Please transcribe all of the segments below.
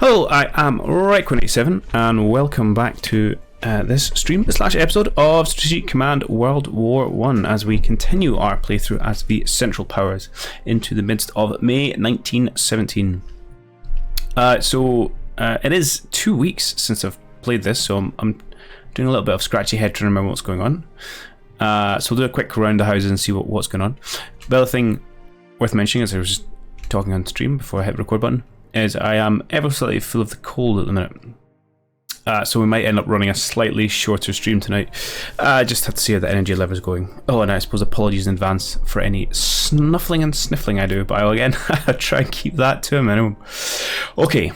Hello, I am Rec187 and welcome back to this stream / episode of Strategic Command World War 1 as we continue our playthrough as the Central Powers into the midst of May 1917. It is 2 weeks since I've played this, so I'm doing a little bit of scratchy head trying to remember what's going on. So we'll do a quick round the houses and see what's going on. The other thing worth mentioning, as I was just talking on stream before I hit the record button, is I am ever slightly full of the cold at the minute. So we might end up running a slightly shorter stream tonight. Just have to see how the energy level is going. Oh, and I suppose apologies in advance for any snuffling and sniffling I do, but I'll again try and keep that to a minimum. Okay.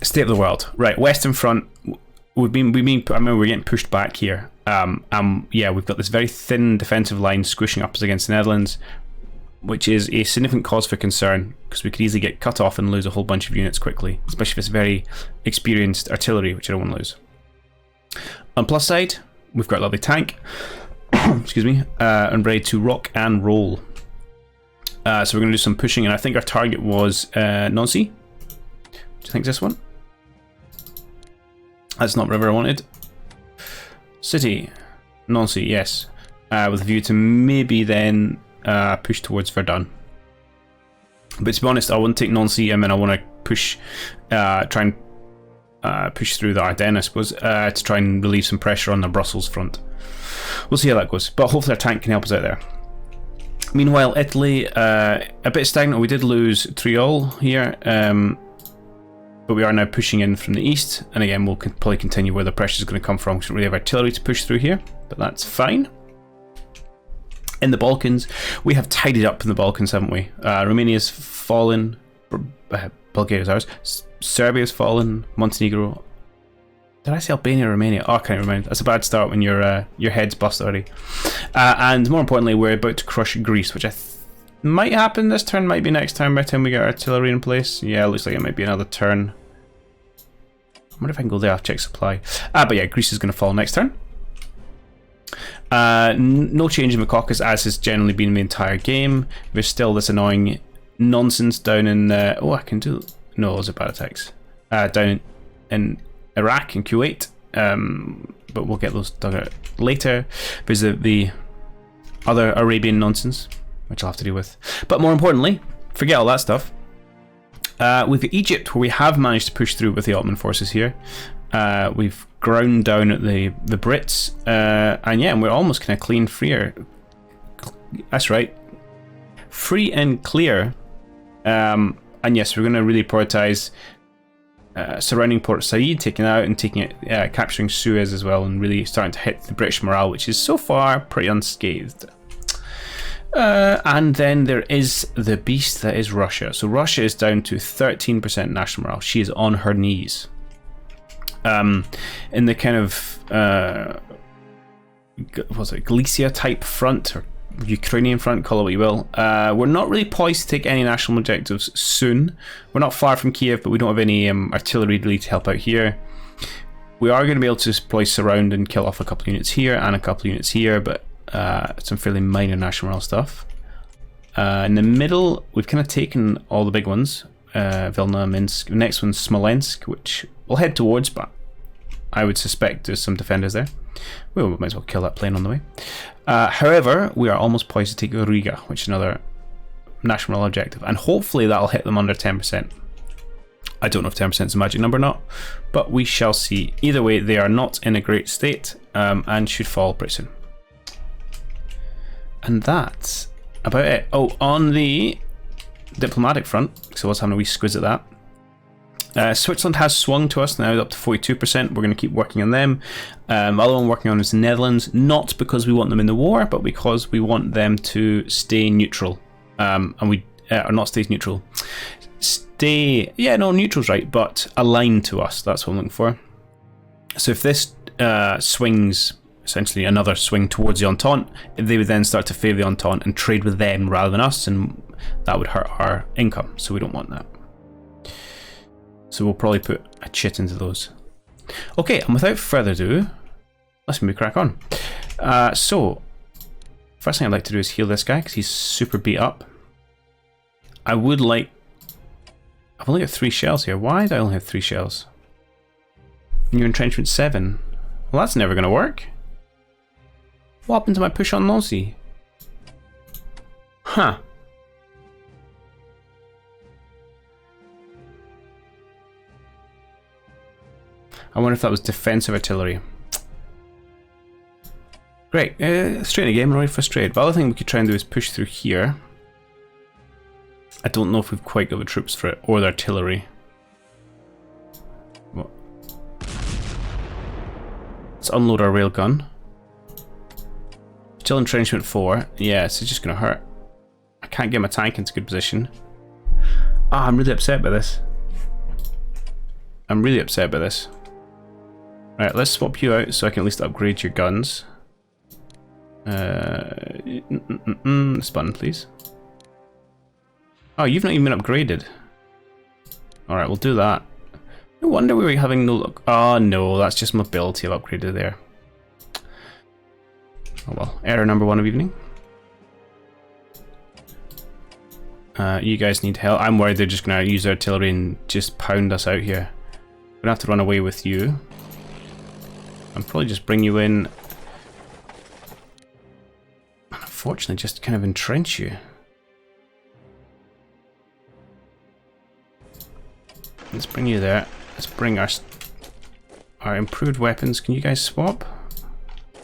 State of the world. Right, Western Front. I remember we're getting pushed back here. Yeah, we've got this very thin defensive line squishing up us against the Netherlands, which is a significant cause for concern because we could easily get cut off and lose a whole bunch of units quickly, especially if it's very experienced artillery, which I don't want to lose. On plus side, we've got a lovely tank, excuse me, and ready to rock and roll. So we're going to do some pushing, and I think our target was Nancy. Do you think this one? That's not whatever I wanted. City, Nancy, yes, with a view to maybe then push towards Verdun. But to be honest, I want to take Nancy. I mean, I want to push, try and push through the Ardennes, I suppose, to try and relieve some pressure on the Brussels front. We'll see how that goes, but hopefully our tank can help us out there. Meanwhile, Italy, a bit stagnant. We did lose Triol here, but we are now pushing in from the east, and again, we'll probably continue where the pressure is going to come from because we don't really have artillery to push through here, but that's fine. In the Balkans, we have tidied up in the Balkans, haven't we? Romania's fallen, Bulgaria's ours, Serbia's fallen, Montenegro. Did I say Albania or Romania? Oh, I can't remember. That's a bad start when your head's bust already. And more importantly, we're about to crush Greece, which might happen this turn, might be next turn by the time we get artillery in place. Yeah, it looks like it might be another turn. I wonder if I can go there, I'll check supply. But yeah, Greece is going to fall next turn. No change in the Caucasus, as has generally been the entire game. There's still this annoying nonsense down in oh, I can do no, those are bad attacks down in Iraq and Kuwait, but we'll get those dug out later. There's the other Arabian nonsense, which I'll have to deal with, but more importantly, forget all that stuff. We've got Egypt, where we have managed to push through with the Ottoman forces here. We've ground down at the Brits, and yeah, and we're almost kind of clean freer. That's right, free and clear. And yes, we're going to really prioritize surrounding Port Said, taking out and taking it, capturing Suez as well, and really starting to hit the British morale, which is so far pretty unscathed. And then there is the beast that is Russia. So Russia is down to 13% national morale. She is on her knees. In the kind of what's it, Galicia type front or Ukrainian front, call it what you will. We're not really poised to take any national objectives soon. We're not far from Kiev, but we don't have any artillery really to help out here. We are going to be able to deploy surround and kill off a couple of units here and a couple of units here, but some fairly minor national morale stuff. In the middle, we've kind of taken all the big ones. Vilna, Minsk. The next one's Smolensk, which we'll head towards, but I would suspect there's some defenders there. We might as well kill that plane on the way. However, we are almost poised to take Riga, which is another national objective, and hopefully that'll hit them under 10%. I don't know if 10% is a magic number or not, but we shall see. Either way, they are not in a great state, and should fall pretty soon. And that's about it. Oh, on the diplomatic front, so I was having a wee squiz at that. Switzerland has swung to us now up to 42%. We're going to keep working on them. The other one working on is the Netherlands, not because we want them in the war, but because we want them to stay neutral. And we are not stay neutral. Stay, yeah, no, neutral's right, but aligned to us. That's what I'm looking for. So if this swings, essentially another swing towards the Entente, they would then start to favour the Entente and trade with them rather than us, and that would hurt our income, so we don't want that. So we'll probably put a chit into those. Okay, and without further ado, let's maybe crack on. So, first thing I'd like to do is heal this guy because he's super beat up. I would like I've only got 3 shells here. Why do I only have 3 shells? And your entrenchment 7. Well, that's never going to work. What happened to my push on Nancy? Huh. I wonder if that was defensive artillery. Great. Straight again, I'm really frustrated. The other thing we could try and do is push through here. I don't know if we've quite got the troops for it, or the artillery. What? Let's unload our railgun. Still entrenchment 4. Yeah, it's just going to hurt. I can't get my tank into good position. Ah, I'm really upset by this. I'm really upset by this. Right, let's swap you out so I can at least upgrade your guns. This button, please. Oh, you've not even been upgraded. Alright, we'll do that. No wonder we were having no luck. Oh no, that's just mobility I've upgraded there. Oh well, error number 1 of evening. You guys need help. I'm worried they're just going to use their artillery and just pound us out here. We're going to have to run away with you. I'll probably just bring you in. Unfortunately, just kind of entrench you. Let's bring you there. Let's bring our improved weapons. Can you guys swap?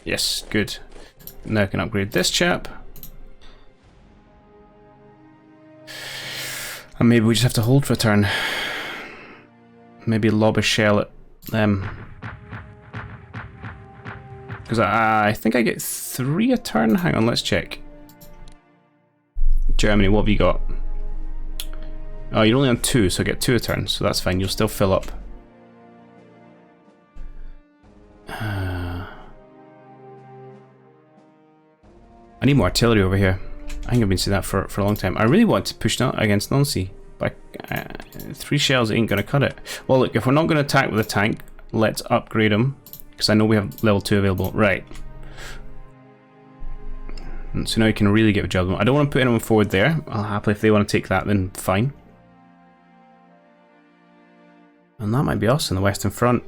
Yes, good. Now I can upgrade this chap. And maybe we just have to hold for a turn. Maybe lob a shell at them. Because I think I get 3 a turn. Hang on, let's check. Germany, what have you got? Oh, you're only on 2, so I get 2 a turn, so that's fine. You'll still fill up. I need more artillery over here. I think I've been saying that for a long time. I really want to push against Nancy, but 3 shells ain't going to cut it. Well, look, if we're not going to attack with a tank, let's upgrade them, because I know we have level 2 available. Right. And so now you can really get a job. I don't want to put anyone forward there. I'll happily, if they want to take that, then fine. And that might be us in the Western Front.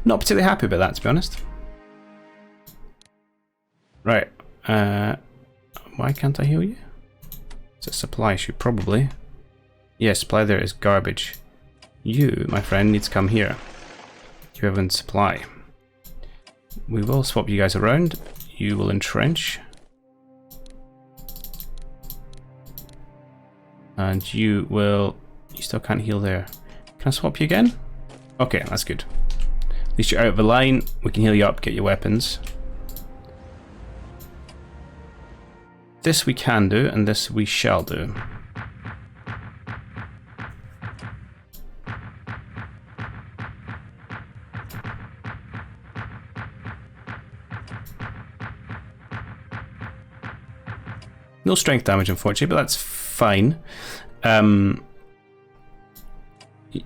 Not particularly happy about that, to be honest. Right. Why can't I heal you? It's a supply issue, probably. Yeah, supply there is garbage. You, my friend, need to come here. You have in supply. We will swap you guys around. You will entrench. And you will... You still can't heal there. Can I swap you again? Okay, that's good. At least you're out of the line. We can heal you up, get your weapons. This we can do, and this we shall do. No strength damage, unfortunately, but that's fine.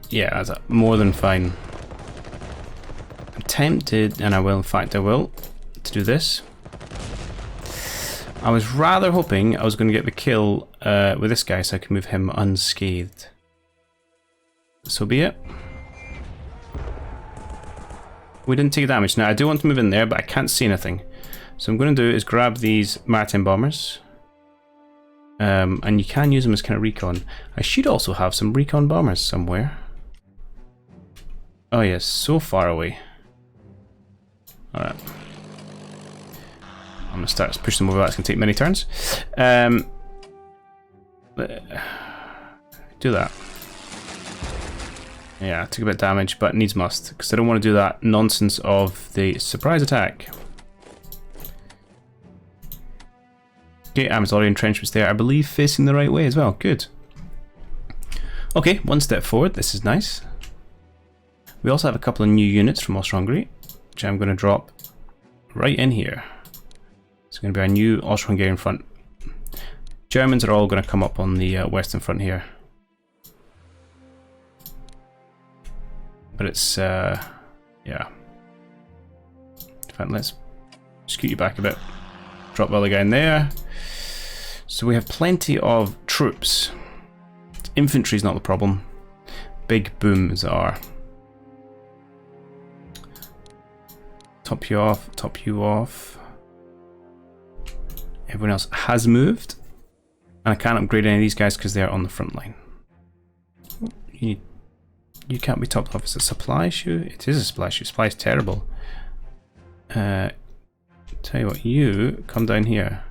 Yeah, that's more than fine. I'm tempted, and I will, in fact I will, to do this. I was rather hoping I was going to get the kill with this guy so I can move him unscathed. So be it. We didn't take damage. Now I do want to move in there, but I can't see anything. So what I'm going to do is grab these maritime bombers. And you can use them as kind of recon. I should also have some recon bombers somewhere. Oh yes, so far away. Alright. I'm going to start pushing them over. That's going to take many turns. Do that. Yeah, I took a bit of damage, but needs must. Because I don't want to do that nonsense of the surprise attack. Okay, Amazonian entrenchments there, I believe, facing the right way as well. Good. Okay, one step forward. This is nice. We also have a couple of new units from Austro-Hungary, which I'm going to drop right in here. It's going to be our new Austro-Hungarian front. Germans are all going to come up on the Western front here. But it's, yeah. In fact, let's scoot you back a bit. Drop the other guy in there. So we have plenty of troops. Infantry's not the problem. Big booms are. Top you off, top you off. Everyone else has moved. And I can't upgrade any of these guys because they're on the front line. You can't be topped off. It's a supply issue? It is a supply issue. Supply is terrible. Tell you what, you come down here.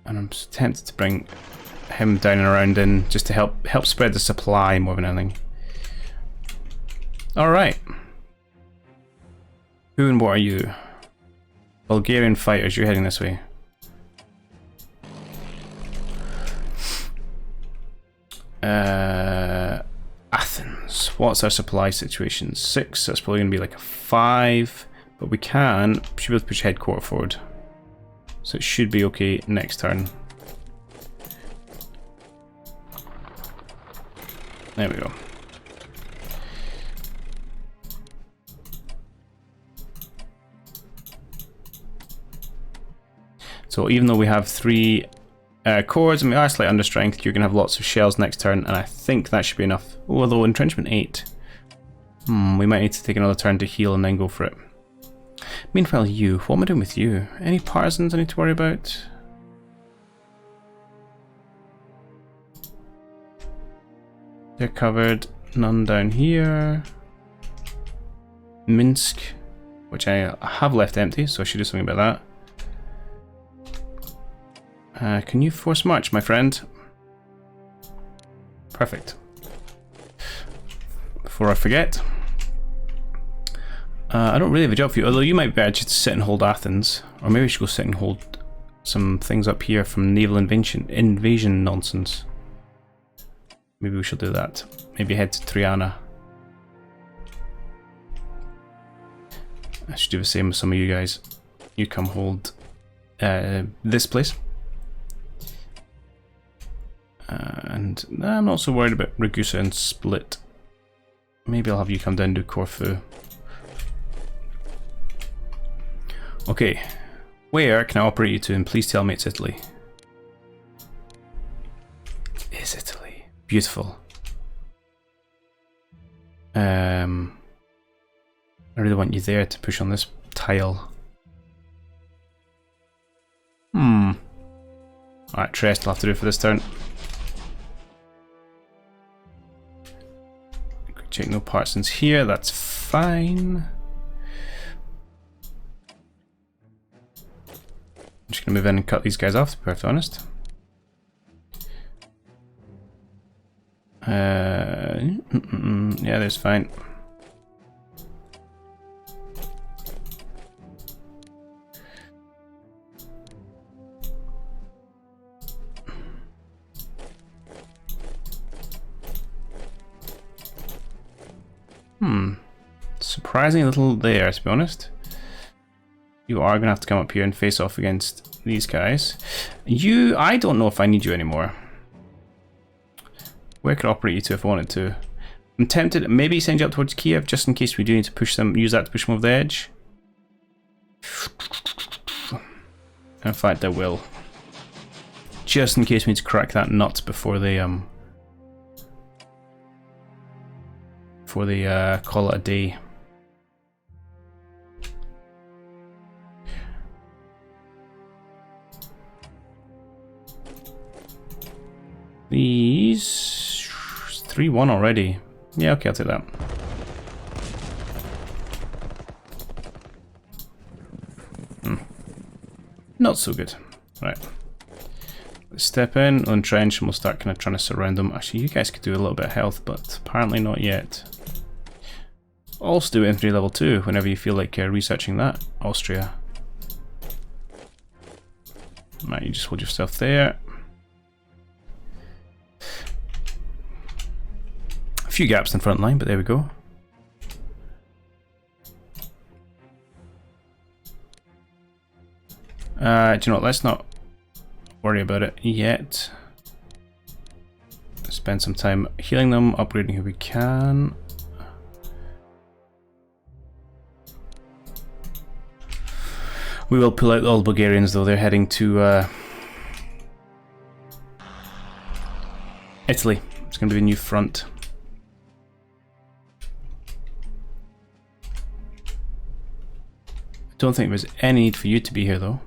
And I'm tempted to bring him down and around in just to help spread the supply more than anything. Alright. Who and what are you? Bulgarian fighters, you're heading this way. Athens. What's our supply situation? 6, that's probably going to be like a 5. But we should be able to push headquarter forward. So it should be okay next turn. There we go. So even though we have 3 cores and we are slightly under strength, you're going to have lots of shells next turn, and I think that should be enough. Although entrenchment 8. We might need to take another turn to heal and then go for it. Meanwhile, you, what am I doing with you? Any partisans I need to worry about? They're covered. None down here. Minsk, which I have left empty, so I should do something about that. Can you force march, my friend? Perfect. Before I forget, I don't really have a job for you, although you might be better just to sit and hold Athens. Or maybe we should go sit and hold some things up here from naval invasion nonsense. Maybe we should do that. Maybe head to Triana. I should do the same with some of you guys. You come hold this place. And I'm not so worried about Ragusa and Split. Maybe I'll have you come down and do Corfu. Okay, where can I operate you to? And please tell me it's Italy. It is Italy. Beautiful. I really want you there to push on this tile. Alright, Trieste will have to do for this turn. Check no partisans here, that's fine. I'm just going to move in and cut these guys off, to be perfectly honest. Yeah, that's fine. Surprisingly little there, to be honest. You are going to have to come up here and face off against these guys. You, I don't know if I need you anymore. Where could I operate you to if I wanted to? I'm tempted to maybe send you up towards Kiev just in case we do need to push them, use that to push them over the edge. In fact, I will. Just in case we need to crack that nut before they call it a day. These 3-1 already. Yeah, okay, I'll take that. Not so good. Right. Let's step in, entrench, and we'll start kind of trying to surround them. Actually, you guys could do a little bit of health, but apparently not yet. Also do infantry level 2 whenever you feel like researching that, Austria. Right, you just hold yourself there. A few gaps in front line, but there we go. Do you know what, let's not worry about it yet. Spend some time healing them, upgrading who we can. We will pull out all the Bulgarians though, they're heading to Italy. It's going to be the new front. I don't think there's any need for you to be here though.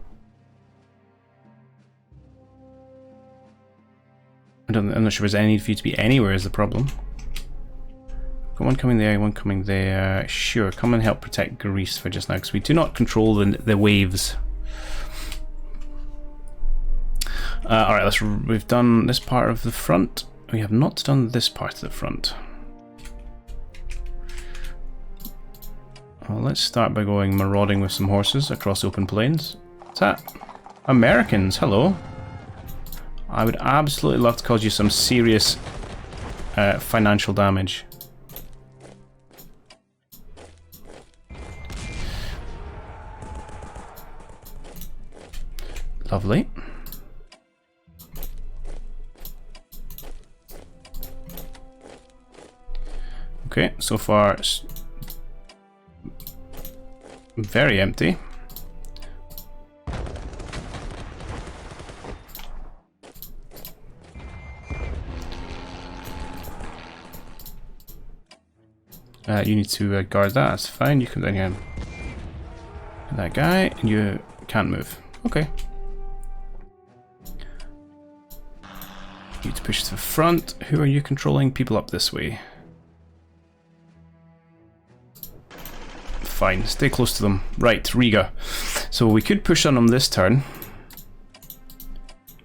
I'm not sure there's any need for you to be anywhere is the problem. Got one coming there, one coming there. Sure, come and help protect Greece for just now, because we do not control the waves. Alright, we've done this part of the front. We have not done this part of the front. Well, let's start by going marauding with some horses across open plains. What's that? Americans, hello. I would absolutely love to cause you some serious financial damage. Lovely. Okay, so far it's very empty. You need to guard that, that's fine. You come down here. That guy, and you can't move. Okay. You need to push to the front. Who are you controlling? People up this way. Fine, stay close to them. Right, Riga. So we could push on them this turn.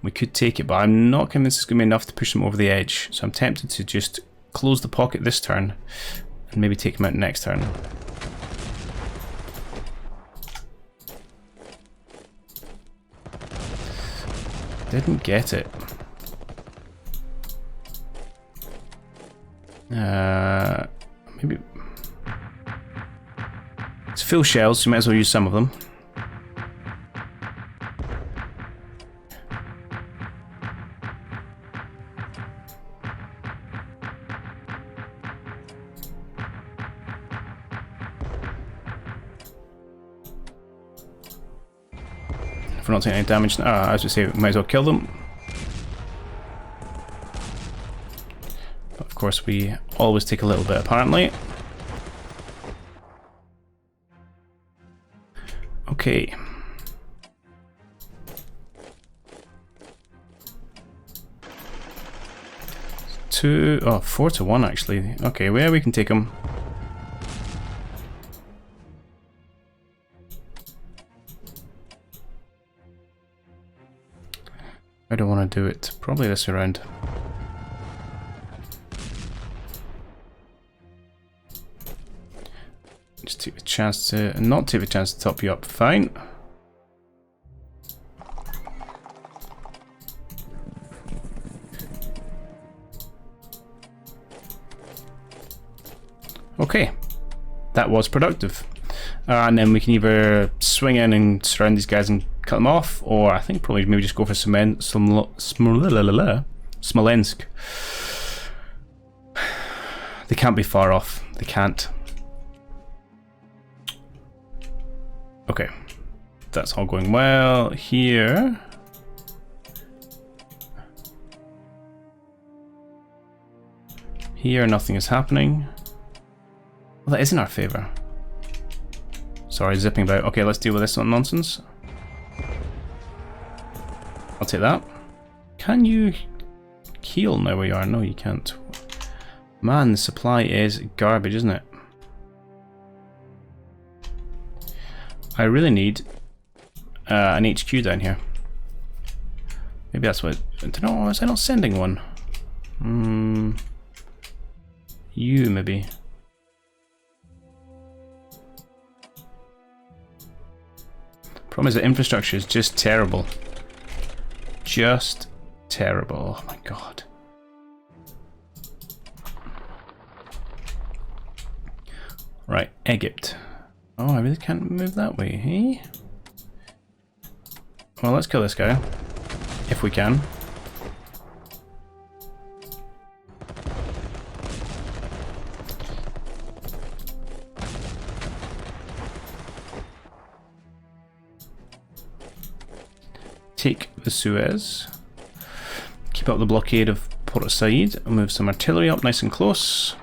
We could take it, but I'm not convinced it's going to be enough to push them over the edge. So I'm tempted to just close the pocket this turn and maybe take them out next turn. Didn't get it. Maybe it's full shells, so you might as well use some of them. If we're not taking any damage, as we say, we might as well kill them. But of course, we always take a little bit, apparently. Okay. Oh, 4-1 actually. Okay, well, we can take them. I don't want to do it. Probably this way around. Just take the chance to not take the chance to top you up. Fine. Okay, that was productive. And then we can either swing in and surround these guys and cut them off, or I think probably maybe just go for Smolensk. They can't be far off. They can't. Okay, that's all going well. Here. Here, nothing is happening. Well, that is in our favour. Sorry, zipping about. Okay, let's deal with this nonsense. I'll take that. Can you heal now where you are? No, you can't. Man, the supply is garbage, isn't it? I really need an HQ down here. Maybe that's what... I don't know, was I not sending one? You, maybe. Problem is that infrastructure is just terrible. Just terrible. Oh my god. Right, Egypt. Oh, I really can't move that way, hey? Well, let's kill this guy. If we can. take the Suez. Keep up the blockade of Port Said. I'll move some artillery up nice and close.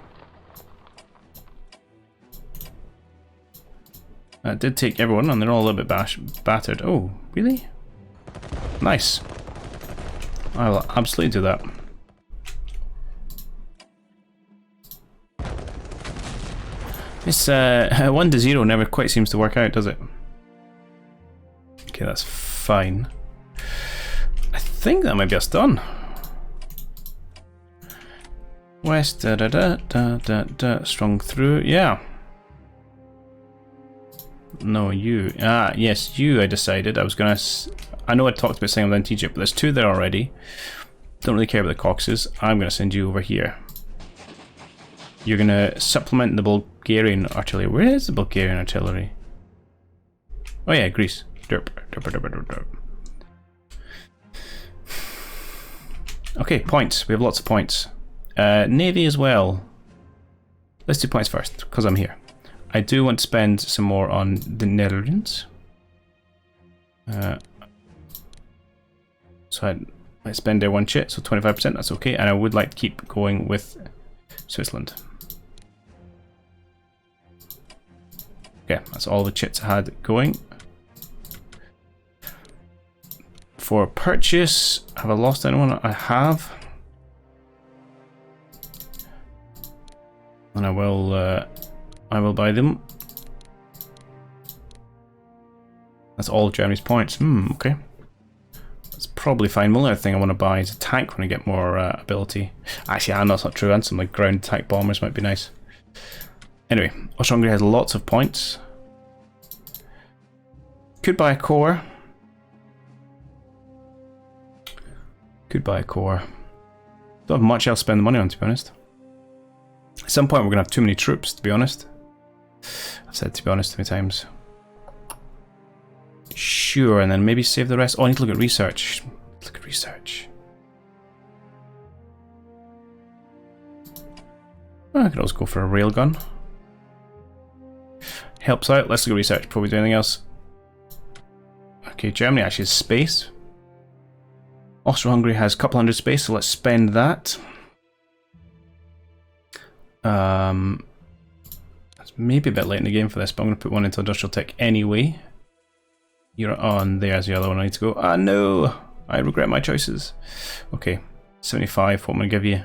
That did take everyone, and they're all a little bit battered. Oh, really? Nice. I will absolutely do that. This 1-0 never quite seems to work out, does it? Okay, that's fine. I think that might be us done. West, strong through, yeah. No, you. Ah, yes, you, I decided. I was gonna... I know I talked about sending them down to Egypt, but there's 2 there already. Don't really care about the Caucasus. I'm gonna send you over here. You're gonna supplement the Bulgarian artillery. Where is the Bulgarian artillery? Oh yeah, Greece. Derp, derp, derp, derp, derp. Okay, points. We have lots of points. Navy as well. Let's do points first, because I'm here. I do want to spend some more on the Netherlands. So I spend their 1 chit, so 25%, that's okay. And I would like to keep going with Switzerland. Okay, that's all the chits I had going. For purchase, have I lost anyone? I have. And I will buy them. That's all of Germany's points. Okay. That's probably fine. The only other thing I want to buy is a tank when I get more ability. Actually, I know that's not true. And some like ground attack bombers might be nice. Anyway, Austria-Hungary has lots of points. Could buy a core. Could buy a core. Don't have much else to spend the money on, to be honest. At some point we're going to have too many troops, to be honest. I've said to be honest too many times. Sure, and then maybe save the rest. Oh, I need to look at research. Look at research. Oh, I could also go for a railgun. Helps out. Let's look at research before we do anything else. Okay, Germany actually has space. Austria-Hungary has a couple hundred space, so let's spend that. That's maybe a bit late in the game for this, but I'm going to put one into industrial tech anyway. You're on. There's the other one I need to go. Ah, no! I regret my choices. Okay, 75. What am I going to give you?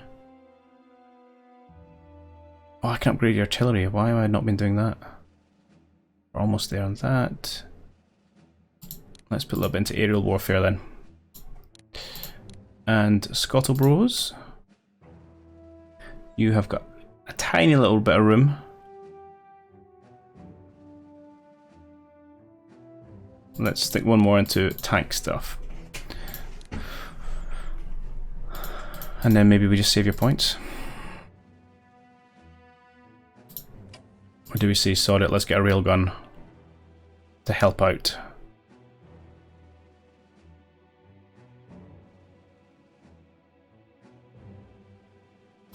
Oh, I can upgrade your artillery. Why have I not been doing that? We're almost there on that. Let's put a little bit into aerial warfare then. And Scottlebros, you have got a tiny little bit of room. Let's stick one more into tank stuff. And then maybe we just save your points. Or do we say, sod it, let's get a railgun to help out.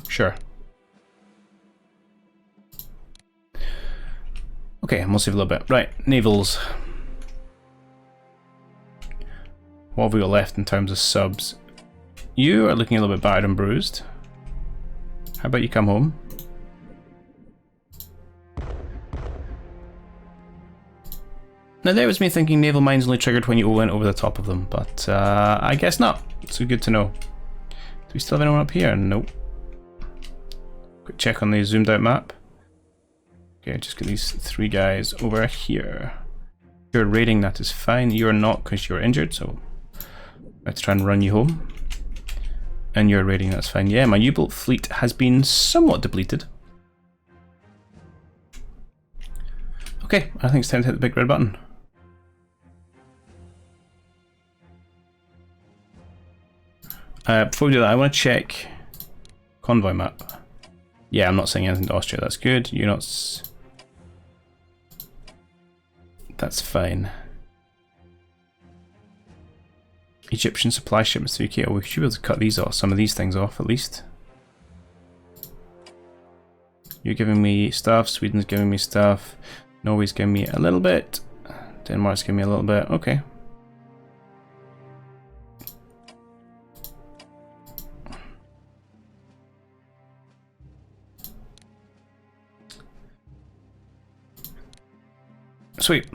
Sure. Okay, and we'll save a little bit. Right, navals. What have we got left in terms of subs? You are looking a little bit battered and bruised. How about you come home? Now there was me thinking naval mines only triggered when you went over the top of them, but I guess not. So good to know. Do we still have anyone up here? Nope. Quick check on the zoomed out map. Okay, just get these 3 guys over here. You're raiding, that is fine. You're not because you're injured, so let's try and run you home. And you're raiding, that's fine. Yeah, my U-boat fleet has been somewhat depleted. Okay, I think it's time to hit the big red button. Before we do that, I want to check convoy map. Yeah, I'm not saying anything to Austria, that's good. You're not... That's fine. Egyptian supply shipments to UK. Oh, we should be able to cut these off, some of these things off at least. You're giving me stuff, Sweden's giving me stuff, Norway's giving me a little bit, Denmark's giving me a little bit, okay. Sweet.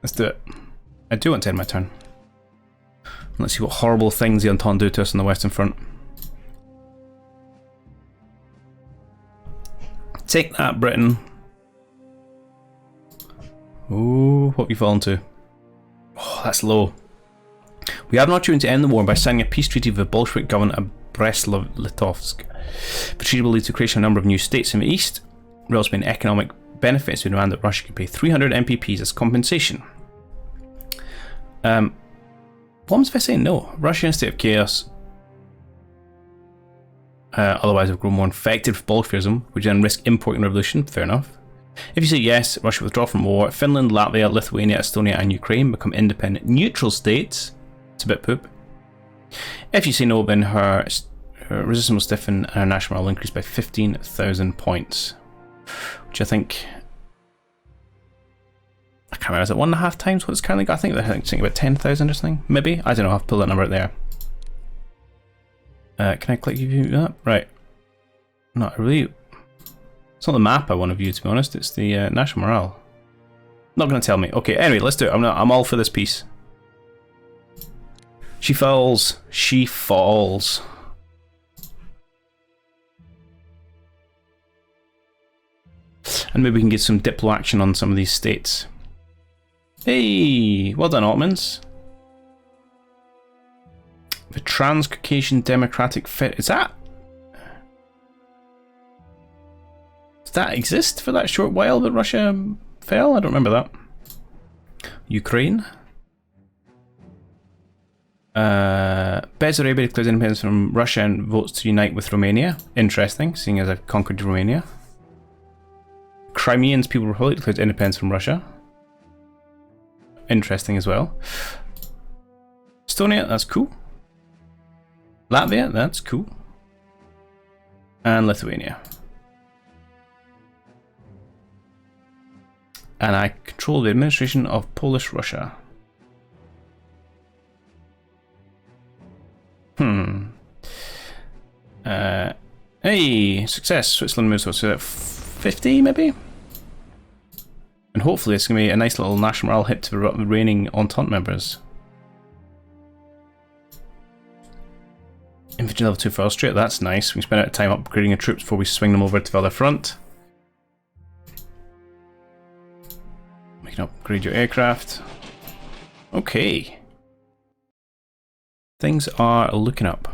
Let's do it. I do want to end my turn. Let's see what horrible things the Entente do to us on the Western Front. Take that, Britain. Ooh, what have you fallen to? Oh, that's low. We have an opportunity to end the war by signing a peace treaty with the Bolshevik government of Brest-Litovsk. The treaty will lead to the creation of a number of new states in the east. There will also be economic benefits. We demand that Russia can pay 300 MPPs as compensation. What happens if I say no? Russia in a state of chaos. Otherwise, it will grow more infected with Bolshevism, which then risk importing revolution. Fair enough. If you say yes, Russia will withdraw from war. Finland, Latvia, Lithuania, Estonia, and Ukraine become independent neutral states. It's a bit poop. If you say no, then her resistance will stiffen and her national morale will increase by 15,000 points. Which I think. I can't remember, is it 1.5 times what it's currently got? I think they're thinking about 10,000 or something. Maybe? I don't know, I'll have to pull that number out there. Can I click view that? Right. Not really. It's not the map I want to view, to be honest. It's the national morale. Not going to tell me. Okay, anyway, let's do it. I'm all for this piece. She falls. She falls. And maybe we can get some diplo action on some of these states. Hey, well done, Ottomans. The Transcaucasian Democratic Does that exist for that short while that Russia fell? I don't remember that. Ukraine. Bessarabia declares independence from Russia and votes to unite with Romania. Interesting, seeing as I've conquered Romania. Crimeans People Republic declares independence from Russia. Interesting as well. Estonia, that's cool. Latvia, that's cool. And Lithuania. And I control the administration of Polish Russia. Hey, success. Switzerland moves to 50 maybe? And hopefully it's going to be a nice little national morale hit to the reigning Entente members. Infantry level 2 for Austria, that's nice. We can spend a bit of time upgrading our troops before we swing them over to the other front. We can upgrade your aircraft. Okay. Things are looking up.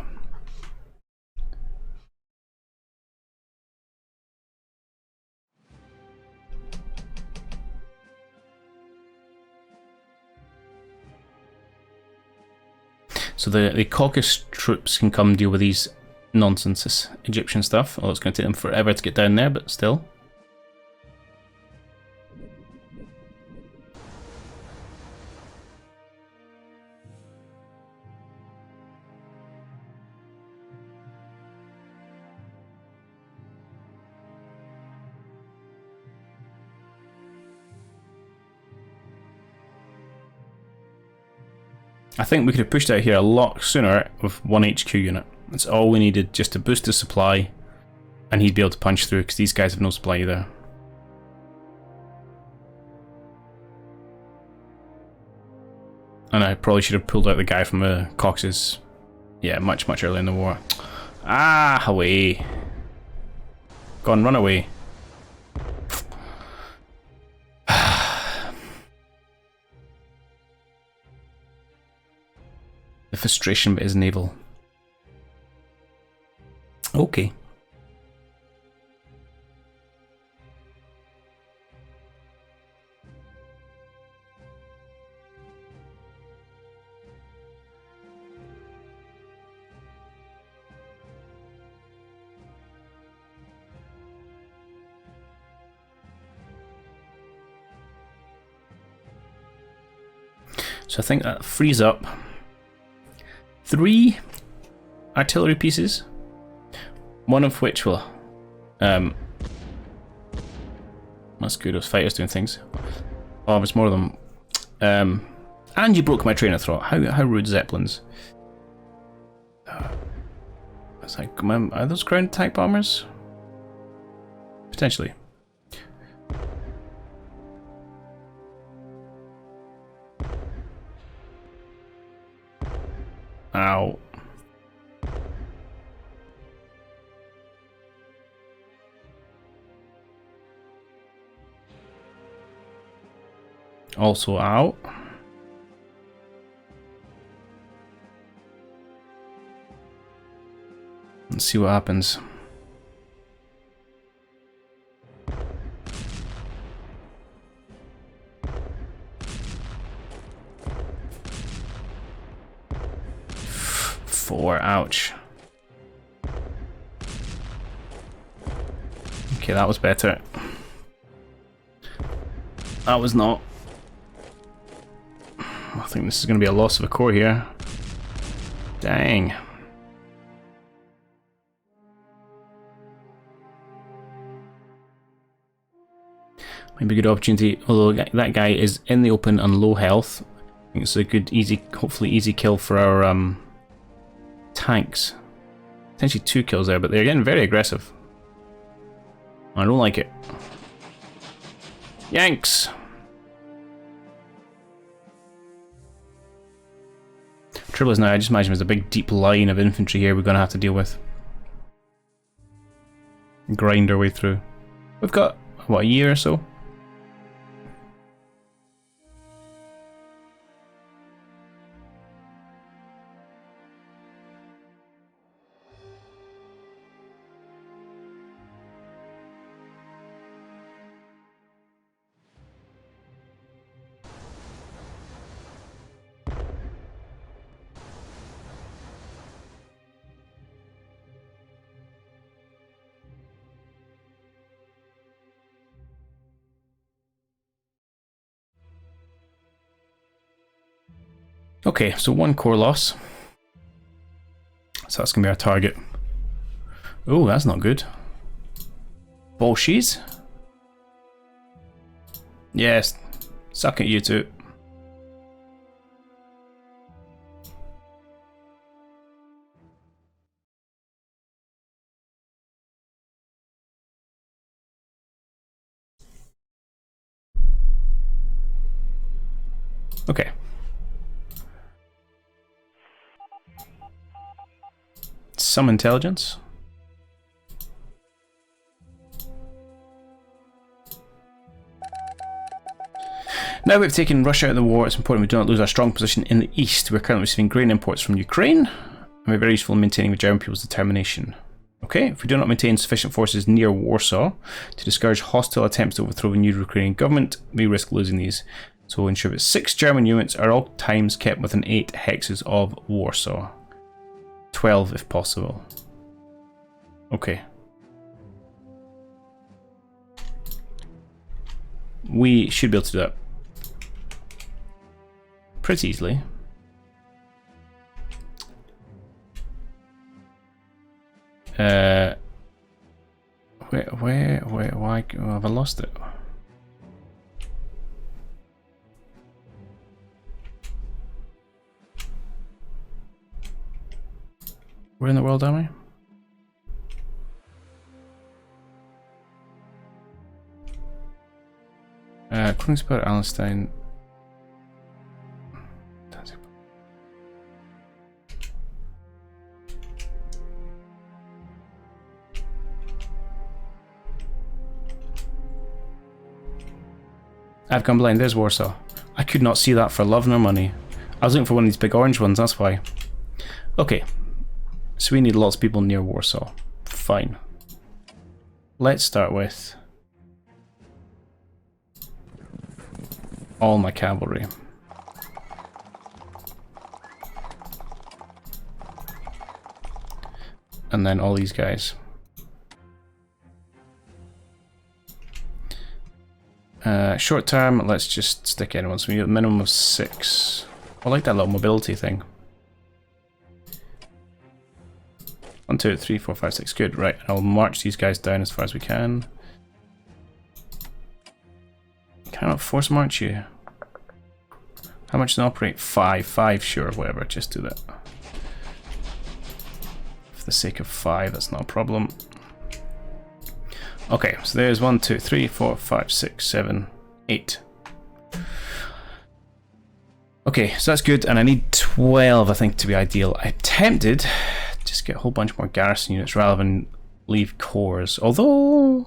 So the Caucasus troops can come deal with these nonsense, this Egyptian stuff. Although it's going to take them forever to get down there, but still. I think we could have pushed out here a lot sooner with one HQ unit. That's all we needed, just to boost the supply, and he'd be able to punch through because these guys have no supply either. And I probably should have pulled out the guy from the Caucasus, yeah, much earlier in the war. Ah, away. Go on, run away. The frustration bit is naval. Okay. So I think that frees up 3 artillery pieces, one of which will that's good, those fighters doing things. Oh, there's more of them. And you broke my train of thought. How rude, Zeppelins. It's like, are those ground attack bombers? Potentially. Ow. Also out. Let's see what happens. Four, ouch. Okay, that was better. That was not. I think this is going to be a loss of a core here. Dang. Maybe a good opportunity, although that guy is in the open and low health. I think it's a good, easy, hopefully easy kill for our tanks. Potentially 2 kills there, but they're getting very aggressive. I don't like it. Yanks! Trouble is now, I just imagine there's a big deep line of infantry here we're going to have to deal with. Grind our way through. We've got, what, a year or so? Okay, so 1 core loss. So that's going to be our target. Oh, that's not good. Bolshies? Yes, suck at you two. Okay. Some intelligence. Now we've taken Russia out of the war, it's important we do not lose our strong position in the east. We're currently receiving grain imports from Ukraine, and we're very useful in maintaining the German people's determination. Okay, if we do not maintain sufficient forces near Warsaw to discourage hostile attempts to overthrow the new Ukrainian government, we risk losing these. So we'll ensure that 6 German units are all times kept within 8 hexes of Warsaw. 12 if possible. Okay. We should be able to do that pretty easily. Why have I lost it? Where in the world am I? Kongsberg, Allenstein. I've gone blind, there's Warsaw. I could not see that for love nor money. I was looking for one of these big orange ones, that's why. Okay, so we need lots of people near Warsaw. Fine. Let's start with all my cavalry. And then all these guys. Short term, let's just stick anyone. So we get a minimum of 6. I like that little mobility thing. 1, 2, 3, 4, 5, 6. Good, right. I'll march these guys down as far as we can. Cannot force march you. How much does it operate? 5. 5, sure, whatever. Just do that. For the sake of 5, that's not a problem. Okay, so there's 1, 2, 3, 4, 5, 6, 7, 8. Okay, so that's good, and I need 12, I think, to be ideal. I'm tempted to just get a whole bunch more garrison units rather than leave cores. Although,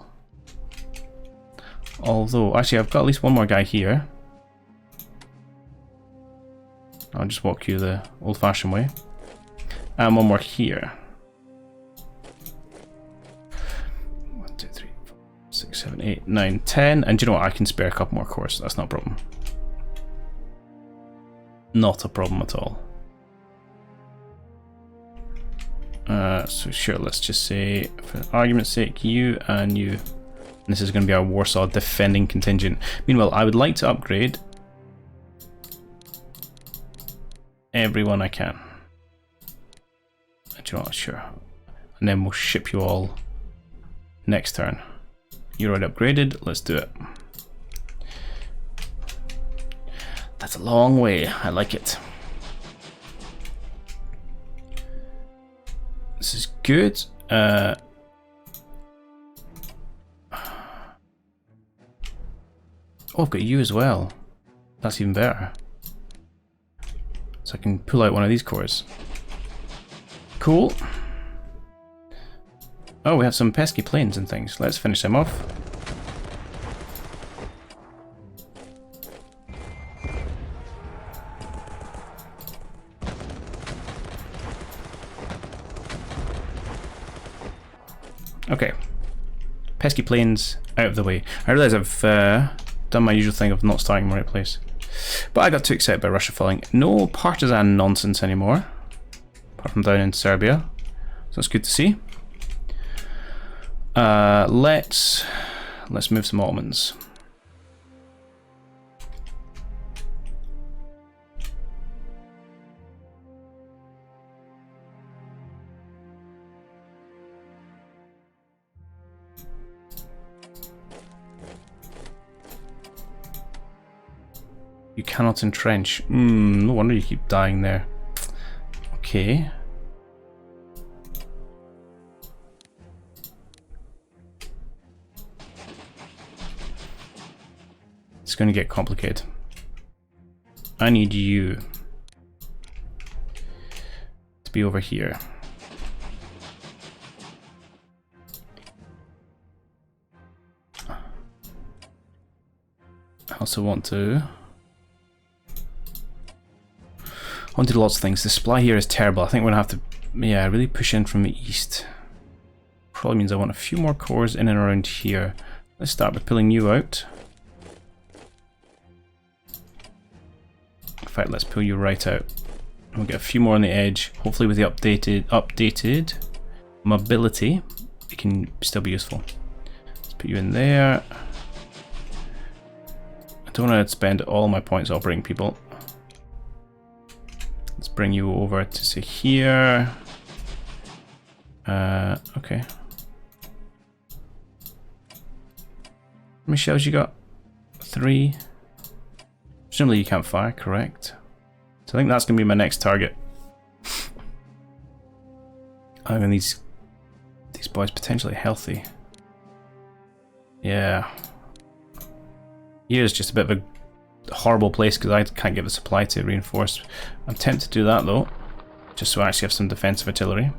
actually, I've got at least one more guy here. I'll just walk you the old-fashioned way. And one more here. 1, 2, 3, 4, 6, 7, 8, 9, 10. And do you know what? I can spare a couple more cores. That's not a problem. Not a problem at all. So sure, let's just say, for argument's sake, you and you. And this is going to be our Warsaw defending contingent. Meanwhile, I would like to upgrade everyone I can. Do you know what? Sure. And then we'll ship you all next turn. You're already upgraded. Let's do it. That's a long way. I like it. This is good. Oh, I've got you as well. That's even better. So I can pull out one of these cores. Cool. Oh, we have some pesky planes and things. Let's finish them off. Okay. Pesky planes out of the way. I realise I've done my usual thing of not starting in the right place. But I got too excited by Russia falling. No partisan nonsense anymore. Apart from down in Serbia. So that's good to see. Let's move some Ottomans. You cannot entrench. No wonder you keep dying there. Okay. It's going to get complicated. I need you to be over here. I also want to do lots of things. The supply here is terrible. I think we're going to have to, yeah, really push in from the east. Probably means I want a few more cores in and around here. Let's start with pulling you out. In fact, let's pull you right out. We'll get a few more on the edge. Hopefully with the updated mobility, it can still be useful. Let's put you in there. I don't want to spend all my points operating people. Let's bring you over to say here. Okay. How many shells you got? 3. Presumably you can't fire, correct? So I think that's going to be my next target. I mean, these boys potentially healthy. Yeah. Here's just a bit of a horrible place because I can't get the supply to reinforce. I'm tempted to do that though, just so I actually have some defensive artillery.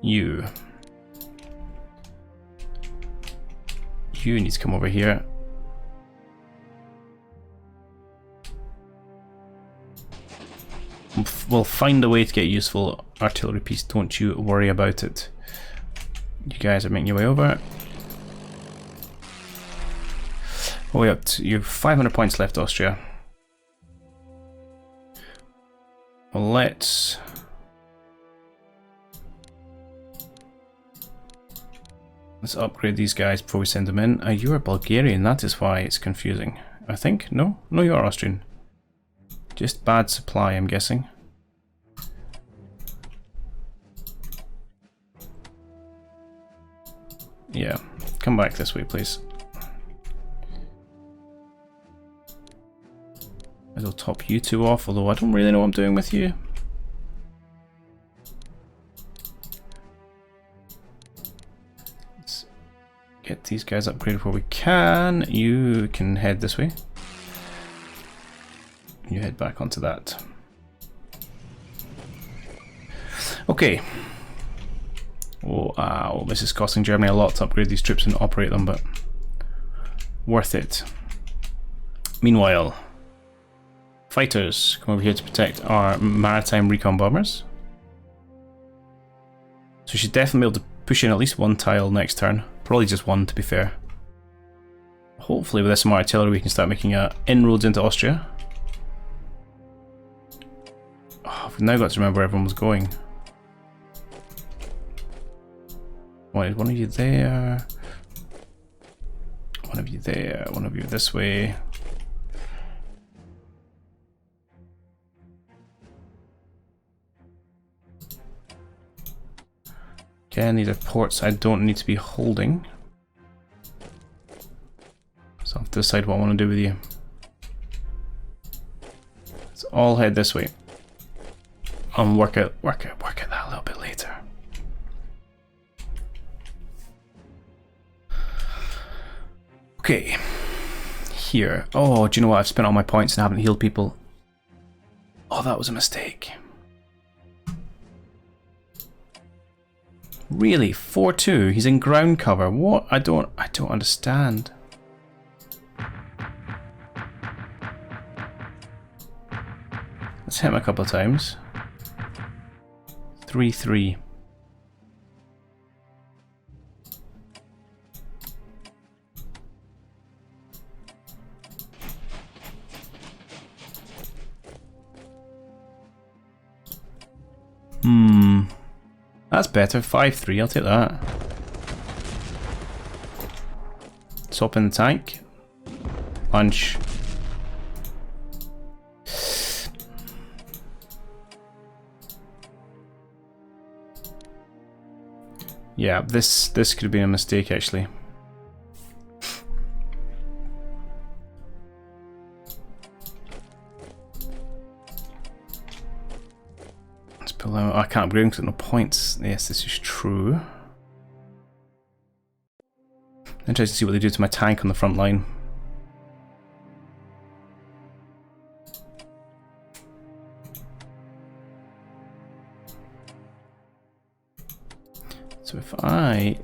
You need to come over here. We'll find a way to get useful artillery piece, don't you worry about it. You guys are making your way over. Oh, we have you have 500 points left, Austria. Well, let's upgrade these guys before we send them in. You are Bulgarian, that is why it's confusing. I think? No? No, you are Austrian. Just bad supply, I'm guessing. Yeah, come back this way, please. I'll top you two off, although I don't really know what I'm doing with you. Let's get these guys upgraded where we can. You can head this way. You head back onto that. Okay. Oh, this is costing Germany a lot to upgrade these troops and operate them, but worth it. Meanwhile, fighters come over here to protect our maritime recon bombers. So we should definitely be able to push in at least one tile next turn. Probably just one, to be fair. Hopefully with this some artillery we can start making inroads into Austria. Oh, we've now got to remember where everyone was going. One of you there. One of you there. One of you this way. Again, these are ports I don't need to be holding. So I'll have to decide what I want to do with you. Let's all head this way. And work out that a little bit later. Okay. Here. Oh, do you know what? I've spent all my points and haven't healed people. Oh, that was a mistake. Really? 4-2? He's in ground cover. What? I don't understand. Let's hit him a couple of times. 3-3. That's better. 5-3. I'll take that. Swap in the tank. Punch. Yeah, this could have been a mistake actually. Let's pull out. I can't upgrade because no points. Yes, this is true. Interesting to see what they do to my tank on the front line. So if I...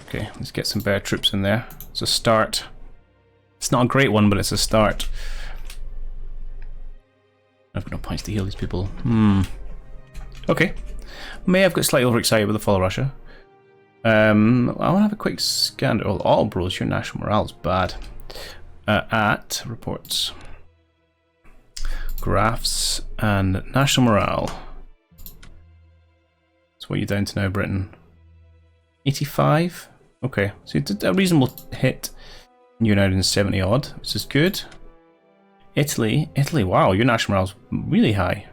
Okay, let's get some better troops in there. It's a start. It's not a great one, but it's a start. I've got no points to heal these people. Okay. May have got slightly overexcited with the fall of Russia. I want to have a quick scan. Oh, bros, your national morale's bad. At reports. Graphs and national morale. So what are you down to now, Britain? 85? Okay, so you did a reasonable hit. You're now in 70 odd, which is good. Italy, wow, your national morale's really high.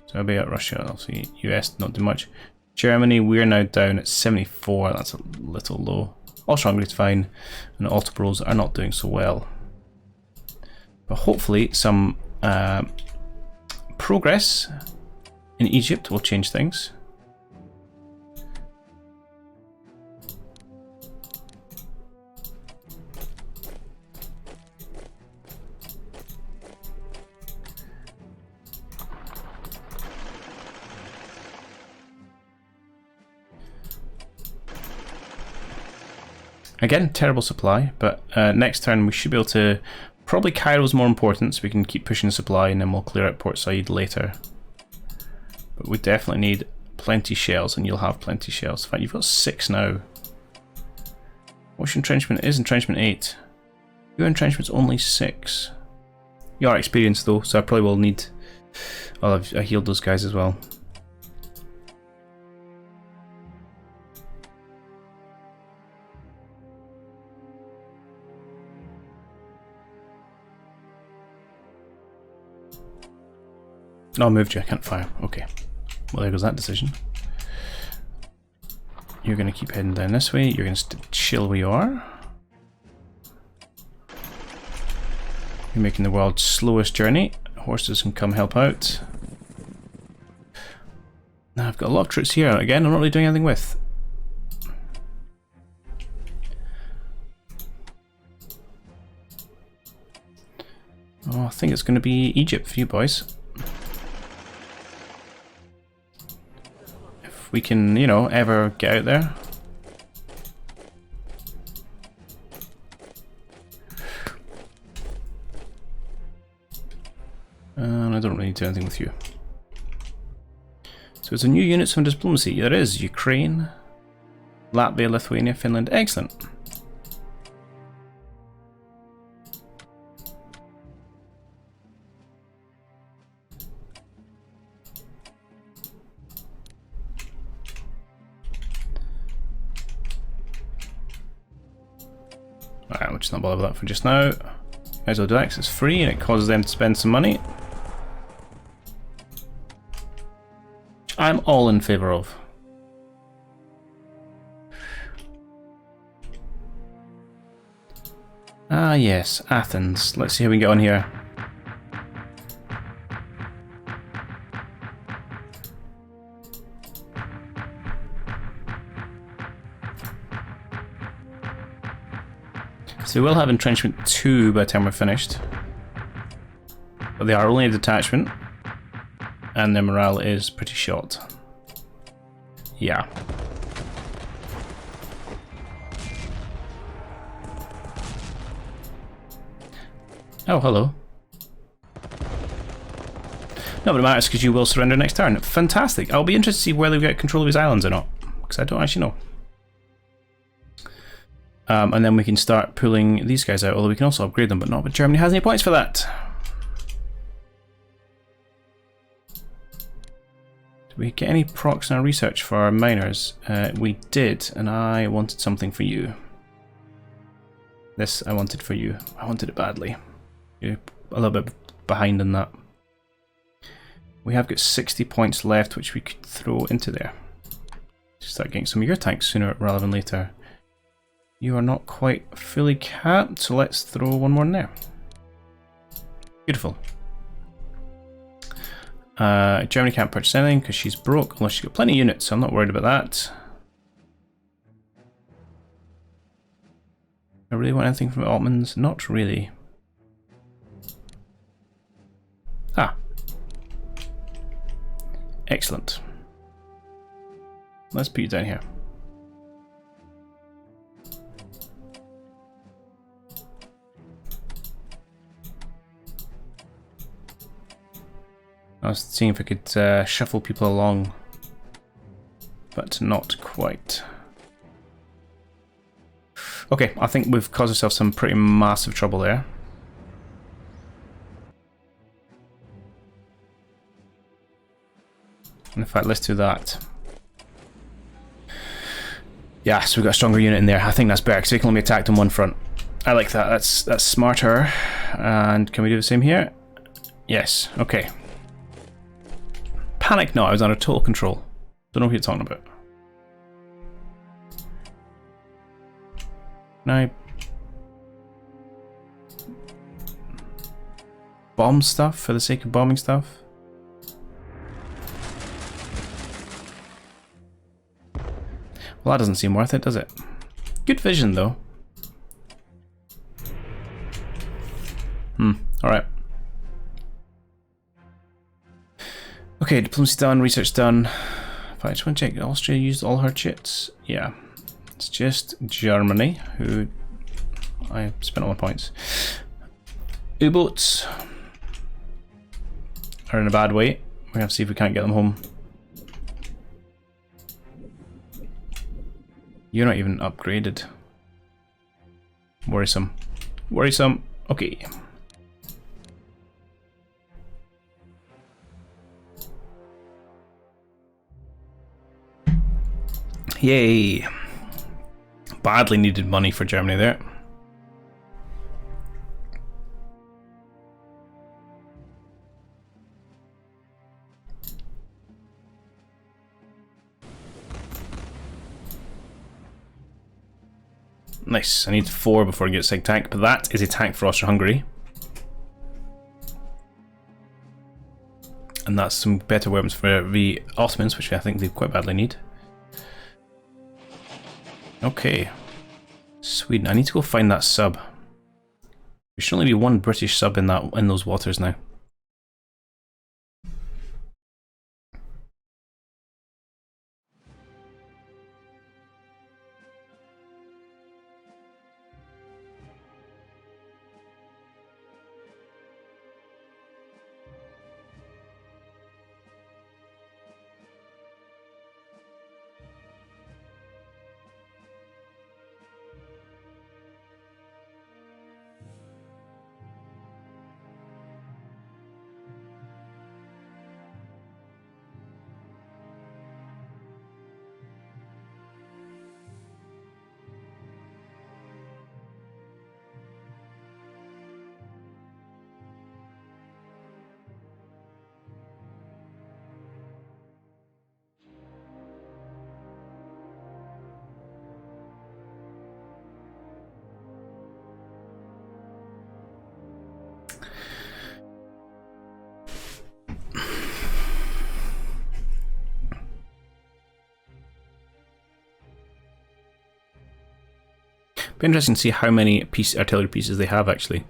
So I'll be at Russia, obviously US not too much. Germany, we're now down at 74, that's a little low. Austria-Hungary's fine, and the Autobros are not doing so well. But hopefully some progress in Egypt will change things. Again, terrible supply, but next turn we should be able to... Probably Cairo's more important, so we can keep pushing supply and then we'll clear out Port Said later. But we definitely need plenty shells, and you'll have plenty shells. In fact, you've got 6 now. What's your entrenchment? It is entrenchment 8. Your entrenchment's only 6. You are experienced though, so I probably will need... Oh, I healed those guys as well. Oh, I moved you, I can't fire. Okay. Well, there goes that decision. You're going to keep heading down this way. You're going to chill where you are. You're making the world's slowest journey. Horses can come help out. Now, I've got a lot of troops here. Again, I'm not really doing anything with. think it's going to be Egypt for you boys. If we can, you know, ever get out there. And I don't really need to do anything with you. So it's a new unit from diplomacy. There is Ukraine, Latvia, Lithuania, Finland. Excellent. Alright, we'll just not bother with that for just now. Might as well do that because it's free and it causes them to spend some money. I'm all in favour of. Ah yes, Athens. Let's see how we can get on here. So we will have entrenchment 2 by the time we're finished. But they are only a detachment. And their morale is pretty short. Yeah. Oh, hello. No, but it matters because you will surrender next turn. Fantastic. I'll be interested to see whether we get control of his islands or not. Because I don't actually know. And then we can start pulling these guys out, although we can also upgrade them, but not. But Germany has any points for that. Did we get any procs in our research for our miners? We did, and I wanted something for you. This I wanted for you. I wanted it badly. You're a little bit behind in that. We have got 60 points left, which we could throw into there. Start getting some of your tanks sooner rather than later. You are not quite fully capped, so let's throw one more in there. Beautiful. Germany can't purchase anything because she's broke, unless she's got plenty of units, so I'm not worried about that. I really want anything from the Ottomans? Not really. Ah. Excellent. Let's put you down here. I was seeing if I could shuffle people along, but not quite. Okay, I think we've caused ourselves some pretty massive trouble there. In fact, let's do that. Yeah, so we've got a stronger unit in there. I think that's better because they can only be attacked on one front. I like that. That's smarter. And can we do the same here? Yes. Okay. Panic? No, I was under total control. Don't know what you're talking about. Can I bomb stuff for the sake of bombing stuff? Well, that doesn't seem worth it, does it? Good vision, though. Alright. Okay, diplomacy done, research done. If I just want to check, Austria used all her chits? Yeah. It's just Germany, who I spent all my points. U-boats are in a bad way. We have to see if we can't get them home. You're not even upgraded. Worrisome. Worrisome. Okay. Yay. Badly needed money for Germany there. Nice. I need 4 before I get a SIG tank, but that is a tank for Austria-Hungary. And that's some better weapons for the Ottomans, which I think they quite badly need. Okay. Sweden. I need to go find that sub. There should only be one British sub in those waters now. Be interesting to see how many artillery pieces they have actually,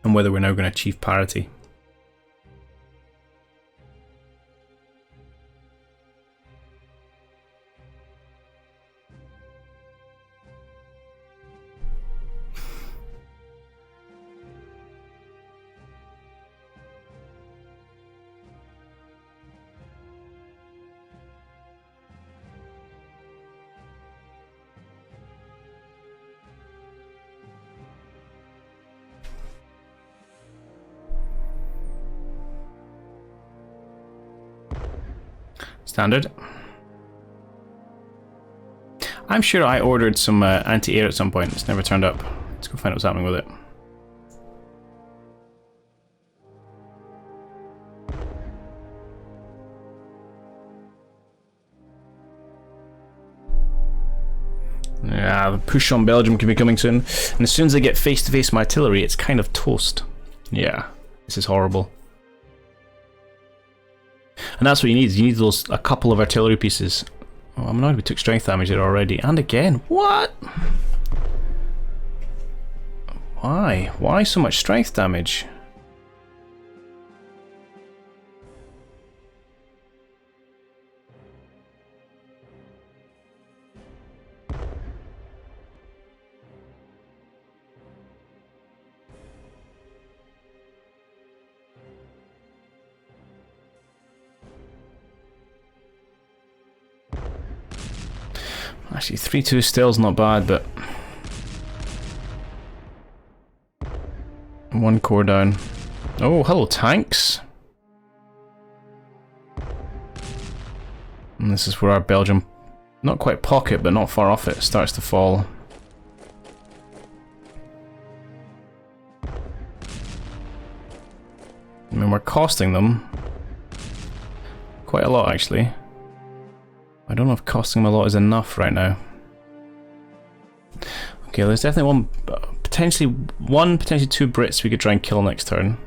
and whether we're now going to achieve parity. Standard. I'm sure I ordered some anti-air at some point. It's never turned up. Let's go find out what's happening with it. Yeah, the push on Belgium can be coming soon. And as soon as they get face-to-face my artillery, it's kind of toast. Yeah, this is horrible. And that's what you need. You need a couple of artillery pieces. Oh, I'm annoyed we took strength damage there already. And again, what? Why? Why so much strength damage? Actually, 3-2 still's not bad, but one core down. Oh, hello, tanks. And this is where our Belgium, not quite pocket, but not far off it, starts to fall. I mean, we're costing them quite a lot, actually. I don't know if costing them a lot is enough right now. Okay, there's definitely potentially two Brits we could try and kill next turn.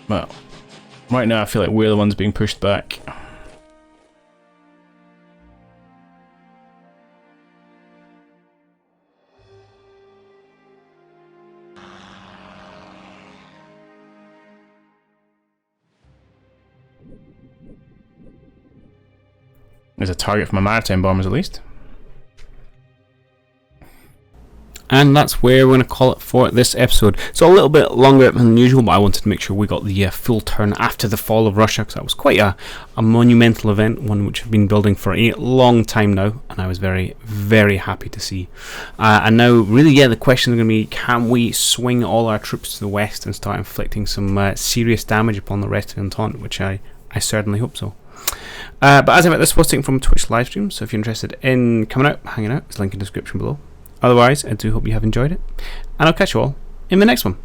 Well, right now I feel like we're the ones being pushed back. There's a target for my maritime bombers at least. And that's where we're going to call it for this episode. So a little bit longer than usual, but I wanted to make sure we got the full turn after the fall of Russia, because that was quite a monumental event, one which I've been building for a long time now, and I was very, very happy to see. And now, really, yeah, the question is going to be, can we swing all our troops to the west and start inflicting some serious damage upon the rest of the Entente, which I certainly hope so. But as ever, this was taken from Twitch livestream, so if you're interested in coming out, hanging out, there's a link in the description below. Otherwise, I do hope you have enjoyed it, and I'll catch you all in the next one.